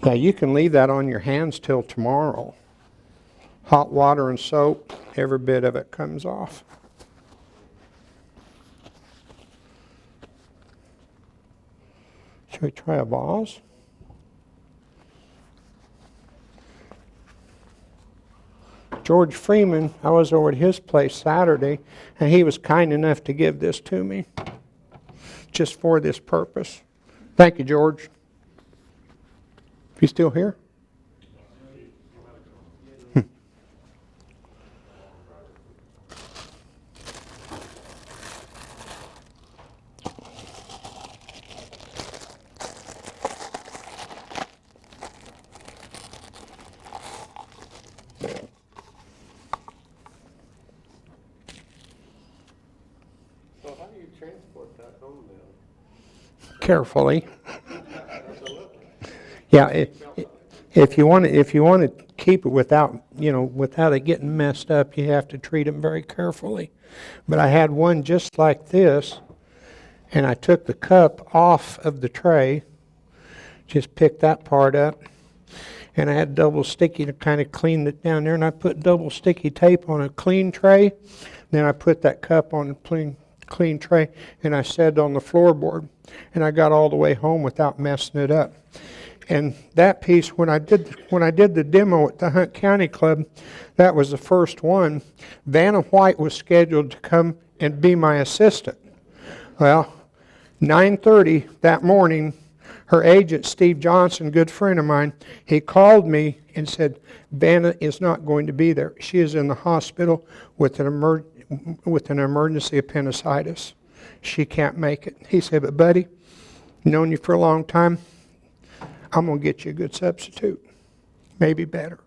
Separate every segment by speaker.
Speaker 1: Yeah, you can leave that on your hands till tomorrow. Hot water and soap, every bit of it comes off. Should we try a vase? George Freeman, I was over at his place Saturday, and he was kind enough to give this to me, just for this purpose. Thank you, George. You still here? Carefully. Yeah, if you want to keep it without it getting messed up, you have to treat them very carefully. But I had one just like this, and I took the cup off of the tray, just picked that part up, and I had double sticky to kind of clean it down there, and I put double sticky tape on a clean tray. Then I put that cup on a clean tray, and I set it on the floorboard, and I got all the way home without messing it up. And that piece, when I did the demo at the Hunt County Club, that was the first one. Vanna White was scheduled to come and be my assistant. Well, 9:30 that morning, her agent, Steve Johnson, good friend of mine, he called me and said, Vanna is not going to be there. She is in the hospital with an emergency appendicitis. She can't make it. He said, but buddy, known you for a long time, I'm going to get you a good substitute. Maybe better.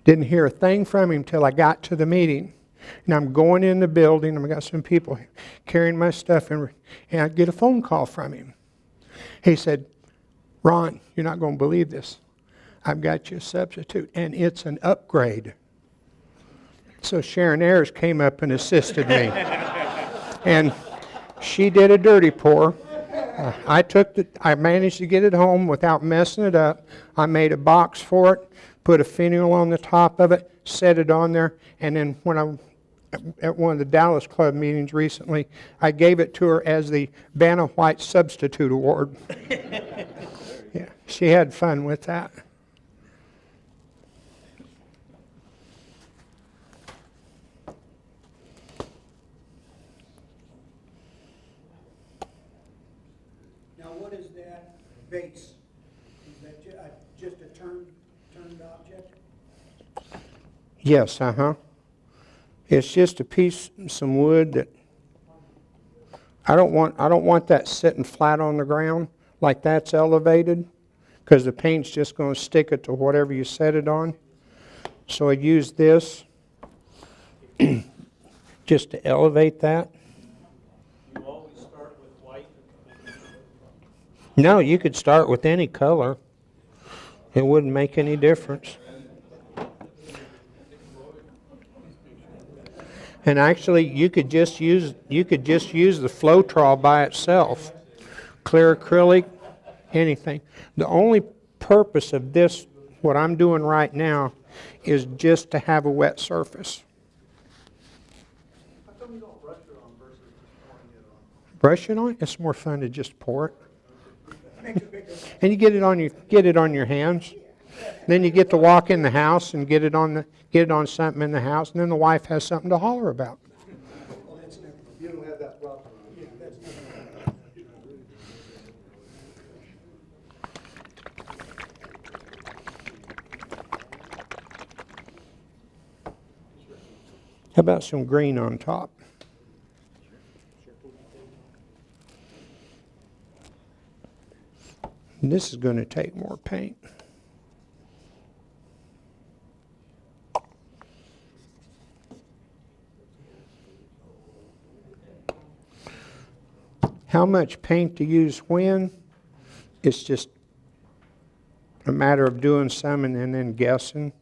Speaker 1: Didn't hear a thing from him till I got to the meeting. And I'm going in the building, and I got some people carrying my stuff, and I get a phone call from him. He said, Ron, you're not going to believe this. I've got you a substitute, and it's an upgrade. So Sharon Ayers came up and assisted me. And she did a dirty pour. I managed to get it home without messing it up. I made a box for it, put a finial on the top of it, set it on there, and then when I at one of the Dallas Club meetings recently, I gave it to her as the Vanna White Substitute Award. Yeah, she had fun with that. Vase. Is that just a turned object? Yes, It's just a piece, some wood that I don't want that sitting flat on the ground like that's elevated, because the paint's just going to stick it to whatever you set it on. So I use this just to elevate that. No, you could start with any color. It wouldn't make any difference. And actually, you could just use the Floetrol by itself. Clear acrylic, anything. The only purpose of this, what I'm doing right now, is just to have a wet surface. How come you don't brush it on versus just pouring it on? Brush it on? It's more fun to just pour it. And you get it on your hands. Then you get to walk in the house and get it on something in the house, and then the wife has something to holler about. You don't have that problem. How about some green on top? This is going to take more paint. How much paint to use when? It's just a matter of doing some and then guessing.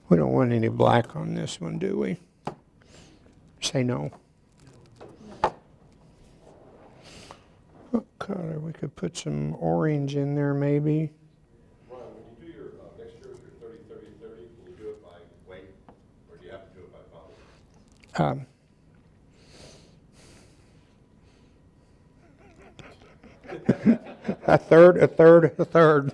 Speaker 1: We don't want any black on this one, do we? Say no. What color? We could put some orange in there maybe.
Speaker 2: Ron, when you do your mixtures, your 30-30-30, can you do it by weight, or do you have to do it by volume?
Speaker 1: A third.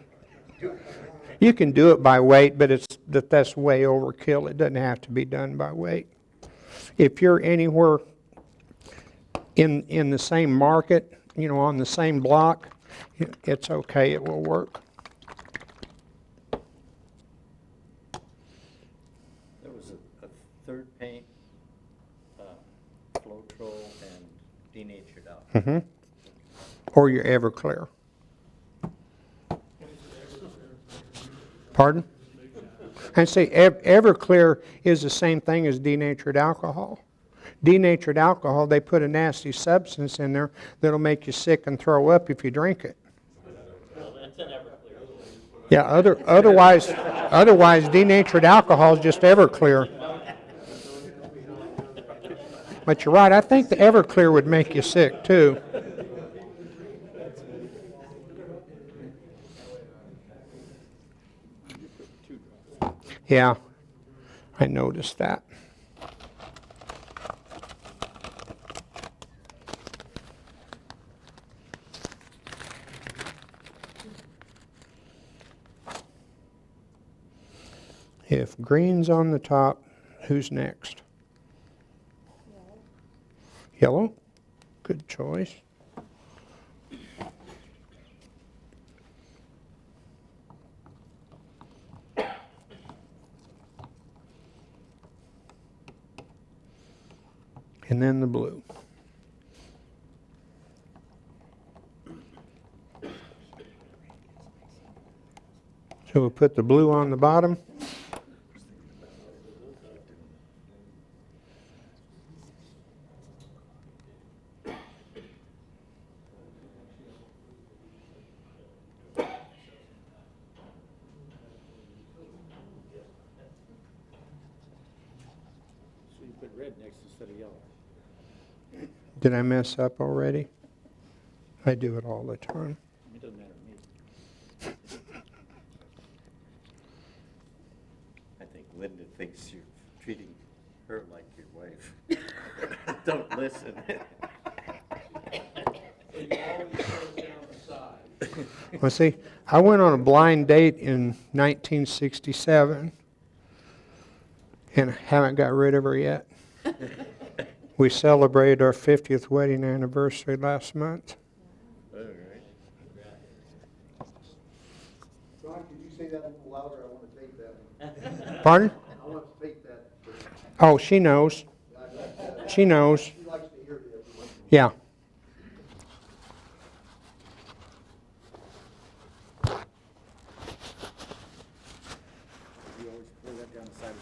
Speaker 1: You can do it by weight, but that's way overkill. It doesn't have to be done by weight. If you're anywhere in the same market, you know, on the same block, it's okay. It will work.
Speaker 3: There was a third paint, Floetrol and denatured out.
Speaker 1: Mm-hmm. Or your Everclear. Pardon? And see, Everclear is the same thing as denatured alcohol. Denatured alcohol, they put a nasty substance in there that'll make you sick and throw up if you drink it.
Speaker 3: Well, that's an Everclear.
Speaker 1: Yeah, otherwise denatured alcohol is just Everclear. But you're right, I think the Everclear would make you sick too. Yeah, I noticed that. If green's on the top, who's next? Yellow? Good choice. And then the blue. So we'll put the blue on the bottom.
Speaker 3: So you put red next instead of yellow.
Speaker 1: Did I mess up already? I do it all the time.
Speaker 3: It doesn't matter to me. I think Linda thinks you're treating her like your wife. Don't listen.
Speaker 1: Well, see, I went on a blind date in 1967 and haven't got rid of her yet. We celebrated our 50th wedding anniversary last month.
Speaker 3: All right.
Speaker 2: Ron, could you say that a little louder? I want to take that.
Speaker 1: Pardon?
Speaker 2: I want to take that.
Speaker 1: Oh, she knows. She knows.
Speaker 2: She likes to hear it.
Speaker 1: Yeah.
Speaker 3: You always pour that down the side of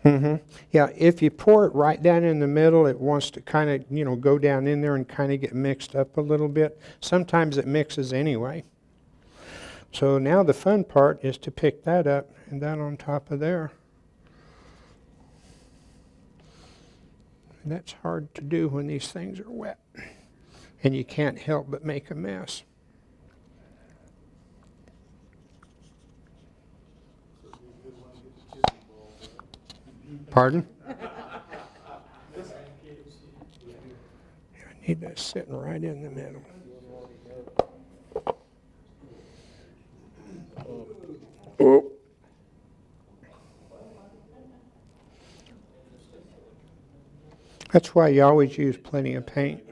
Speaker 3: the cup.
Speaker 1: Mm-hmm. Yeah, if you pour it right down in the middle, it wants to kind of, you know, go down in there and kind of get mixed up a little bit. Sometimes it mixes anyway. So now the fun part is to pick that up and that on top of there. And that's hard to do when these things are wet. And you can't help but make a mess. Pardon? I need that sitting right in the middle. Oh. That's why you always use plenty of paint.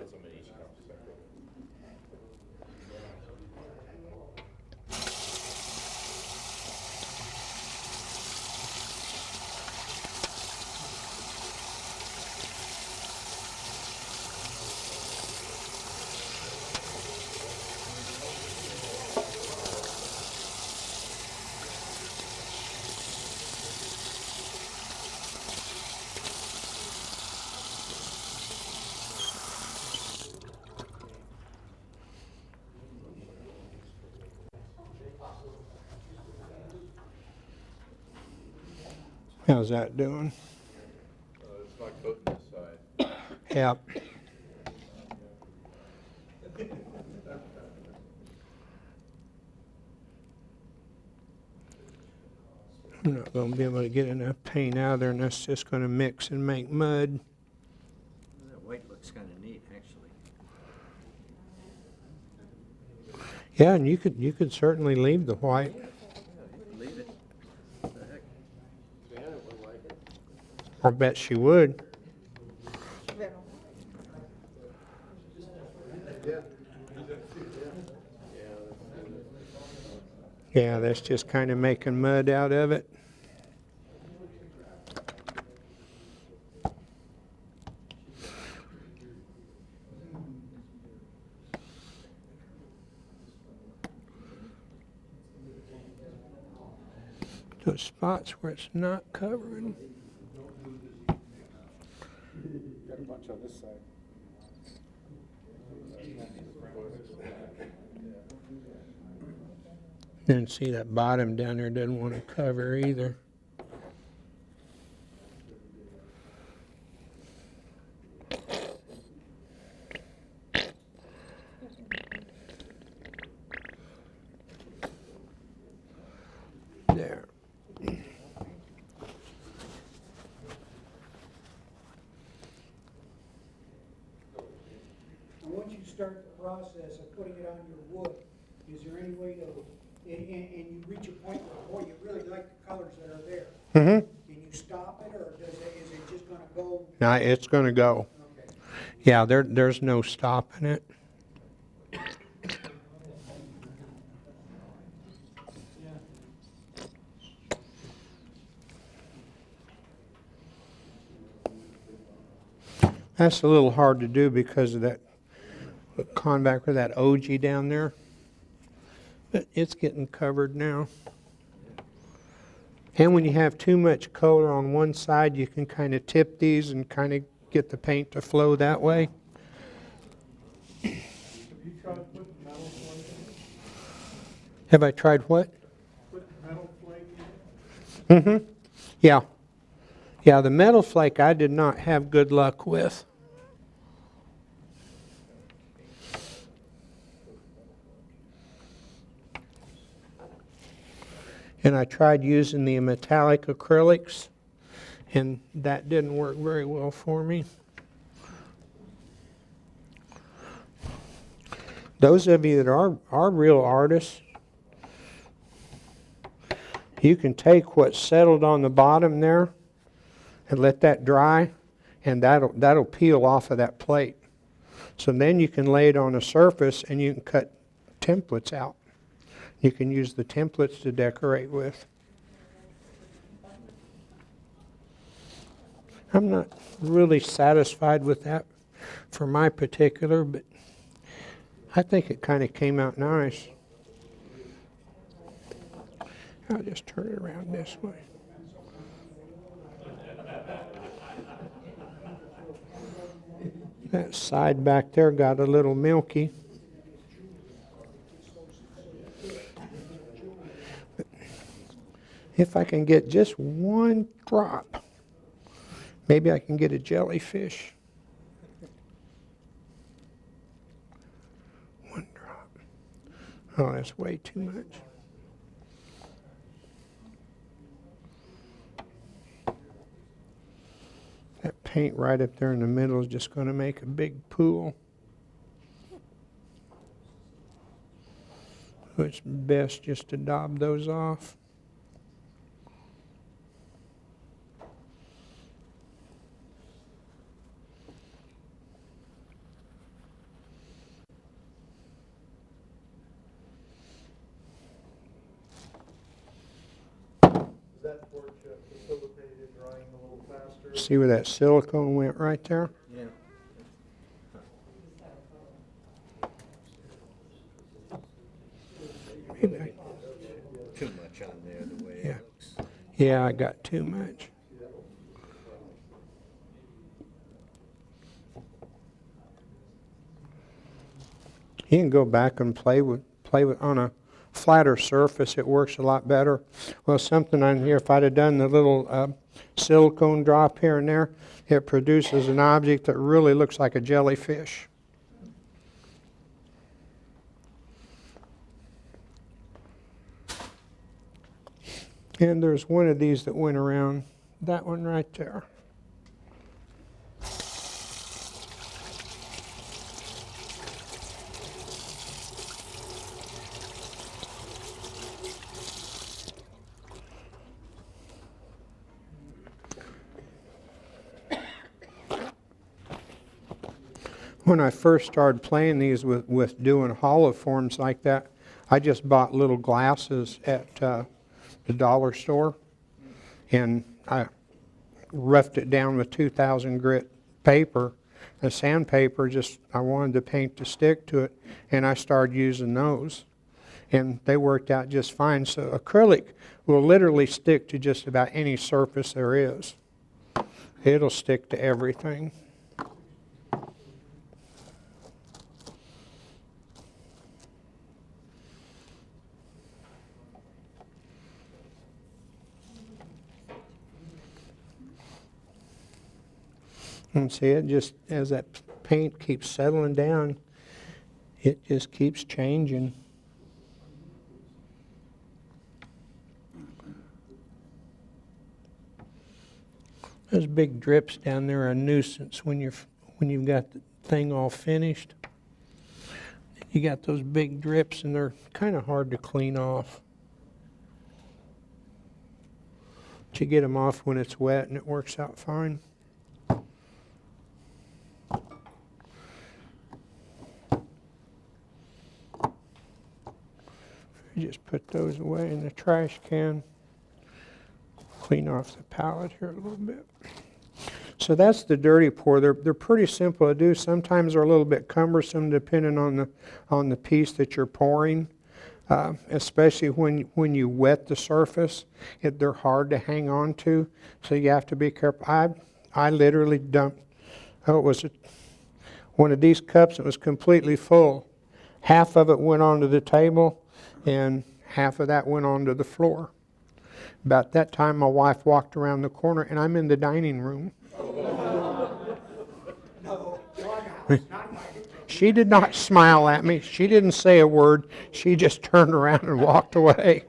Speaker 1: How's that doing?
Speaker 2: It's not coating this side.
Speaker 1: Yep. I'm not going to be able to get enough paint out of there, and that's just going to mix and make mud.
Speaker 3: That white looks kind of neat, actually.
Speaker 1: Yeah, and you could certainly leave the white.
Speaker 3: Yeah, you can leave it. What the heck?
Speaker 2: Janet would like it.
Speaker 1: I bet she would. Yeah, that's just kind of making mud out of it. Those spots where it's not covered.
Speaker 2: Got a bunch on this side.
Speaker 1: Then see that bottom down there doesn't want to cover either. There.
Speaker 4: Once you start the process of putting it on your wood, is there any way to, and you reach a point where, boy, you really like the colors that are there,
Speaker 1: Mm-hmm.
Speaker 4: can you stop it, or is it just gonna go?
Speaker 1: No, it's going to go.
Speaker 4: Okay.
Speaker 1: Yeah, there's no stopping it. That's a little hard to do because of that convex with that OG down there. But it's getting covered now. And when you have too much color on one side, you can kind of tip these and kind of get the paint to flow that way.
Speaker 2: Have you tried putting metal flake in it?
Speaker 1: Have I tried what?
Speaker 2: Put metal flake in it?
Speaker 1: Mm-hmm. Yeah. Yeah, the metal flake I did not have good luck with. And I tried using the metallic acrylics, and that didn't work very well for me. Those of you that are real artists, you can take what's settled on the bottom there and let that dry, and that'll peel off of that plate. So then you can lay it on a surface and you can cut templates out. You can use the templates to decorate with. I'm not really satisfied with that for my particular, but I think it kind of came out nice. I'll just turn it around this way. That side back there got a little milky. If I can get just one drop, maybe I can get a jellyfish. One drop. Oh, that's way too much. That paint right up there in the middle is just going to make a big pool. So it's best just to daub those off.
Speaker 2: That porch facilitated drying a little faster?
Speaker 1: See where that silicone went right there?
Speaker 3: Yeah.
Speaker 1: Maybe I-
Speaker 3: Too much on there, the way
Speaker 1: Yeah.
Speaker 3: it looks.
Speaker 1: Yeah, I got too much. You can go back and play with on a flatter surface. It works a lot better. Well, something on here, if I'd have done the little silicone drop here and there, it produces an object that really looks like a jellyfish. And there's one of these that went around, that one right there. When I first started playing these with doing hollow forms like that, I just bought little glasses at the dollar store, and I roughed it down with 2000 grit paper, a sandpaper, just I wanted the paint to stick to it, and I started using those, and they worked out just fine. So acrylic will literally stick to just about any surface there is. It'll stick to everything. And see, it just, as that paint keeps settling down, it just keeps changing. Those big drips down there are a nuisance when you've got the thing all finished. You got those big drips, and they're kind of hard to clean off. But you get them off when it's wet, and it works out fine. You just put those away in the trash can. Clean off the palette here a little bit. So that's the dirty pour. They're pretty simple to do. Sometimes they're a little bit cumbersome depending on the piece that you're pouring, especially when you wet the surface. They're hard to hang on to, so you have to be careful. I literally dumped. Oh, it was one of these cups. It was completely full. Half of it went onto the table, and half of that went onto the floor. About that time, my wife walked around the corner, and I'm in the dining room. She did not smile at me. She didn't say a word. She just turned around and walked away.